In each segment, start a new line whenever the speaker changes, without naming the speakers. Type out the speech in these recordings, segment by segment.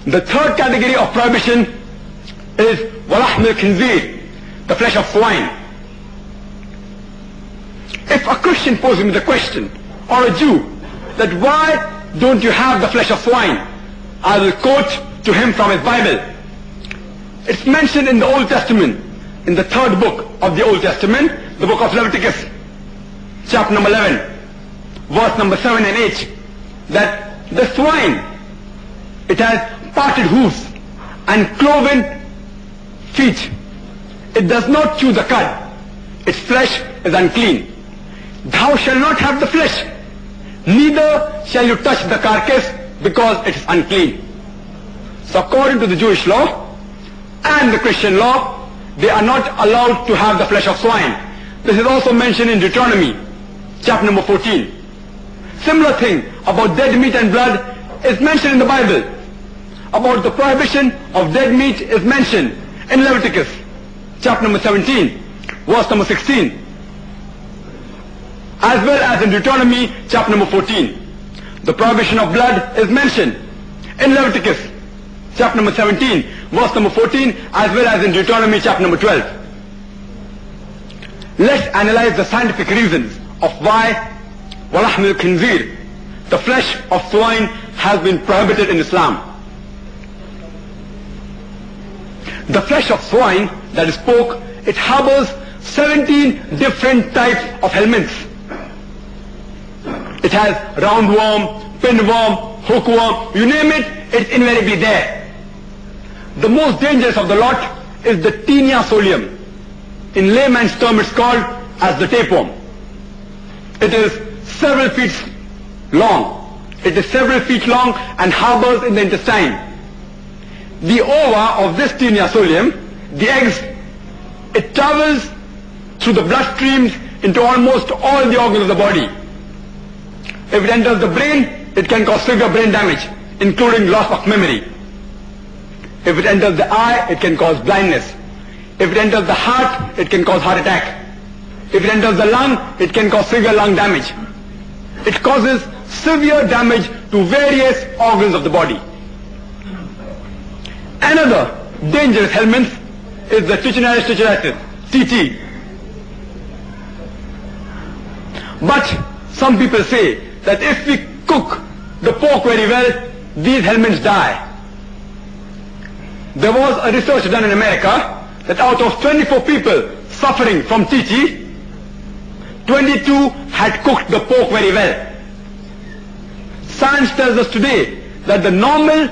The third category of prohibition is وَلَحْمِ الْخِنْزِيرِ, the flesh of swine. If a Christian poses me the question, or a Jew, that why don't you have the flesh of swine, I will quote to him from his Bible. It's mentioned in the Old Testament, in the third book of the Old Testament, the book of Leviticus, chapter number 11, verse number 7 and 8, that the swine, it has parted hoofs and cloven feet. It does not chew the cud. Its flesh is unclean. Thou shalt not have the flesh, neither shall you touch the carcass, because it is unclean. So according to the Jewish law and the Christian law, they are not allowed to have the flesh of swine. This is also mentioned in Deuteronomy, chapter number 14. Similar thing about dead meat and blood is mentioned in the Bible. About the prohibition of dead meat is mentioned in Leviticus, chapter number 17, verse number 16. As well as in Deuteronomy, chapter number 14. The prohibition of blood is mentioned in Leviticus, chapter number 17, verse number 14, as well as in Deuteronomy, chapter number 12. Let's analyze the scientific reasons of why وَلَحْمِ الْخِنْزِيرِ, the flesh of swine, has been prohibited in Islam. The flesh of swine, that is pork, it harbors 17 different types of helminths. It has roundworm, pinworm, hookworm, you name it, it's invariably there. The most dangerous of the lot is the Taenia solium. In layman's term it's called as the tapeworm. It is several feet long. It is several feet long and harbors in the intestine. The ova of this Taenia solium, the eggs, it travels through the bloodstreams into almost all the organs of the body. If it enters the brain, it can cause severe brain damage, including loss of memory. If it enters the eye, it can cause blindness. If it enters the heart, it can cause heart attack. If it enters the lung, it can cause severe lung damage. It causes severe damage to various organs of the body. Another dangerous helminth is the Trichinalis trichinatus, TT. But some people say that if we cook the pork very well, these helminths die. There was a research done in America that out of 24 people suffering from TT, 22 had cooked the pork very well. Science tells us today that the normal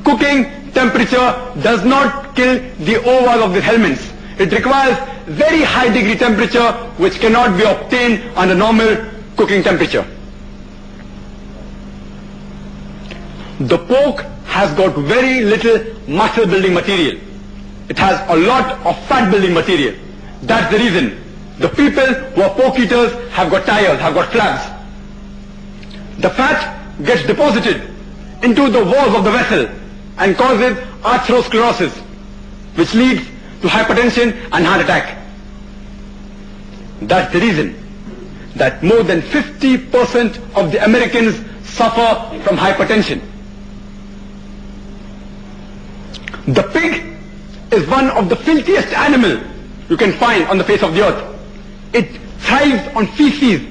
cooking temperature does not kill the ovas of the helminths. It requires very high degree temperature which cannot be obtained under normal cooking temperature. The pork has got very little muscle building material. It has a lot of fat building material. That's the reason the people who are pork eaters have got tires, have got flaps. The fat gets deposited into the walls of the vessel and causes atherosclerosis, which leads to hypertension and heart attack. That's the reason that more than 50% of the Americans suffer from hypertension. The pig is one of the filthiest animals you can find on the face of the earth. It thrives on feces,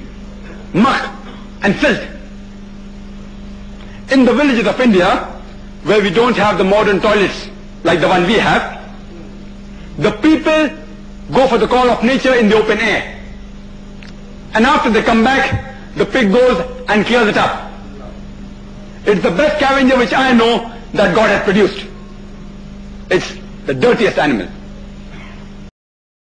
muck and filth. In the villages of India, where we don't have the modern toilets like the one we have, the people go for the call of nature in the open air. And after they come back, the pig goes and clears it up. It's the best scavenger which I know that God has produced. It's the dirtiest animal.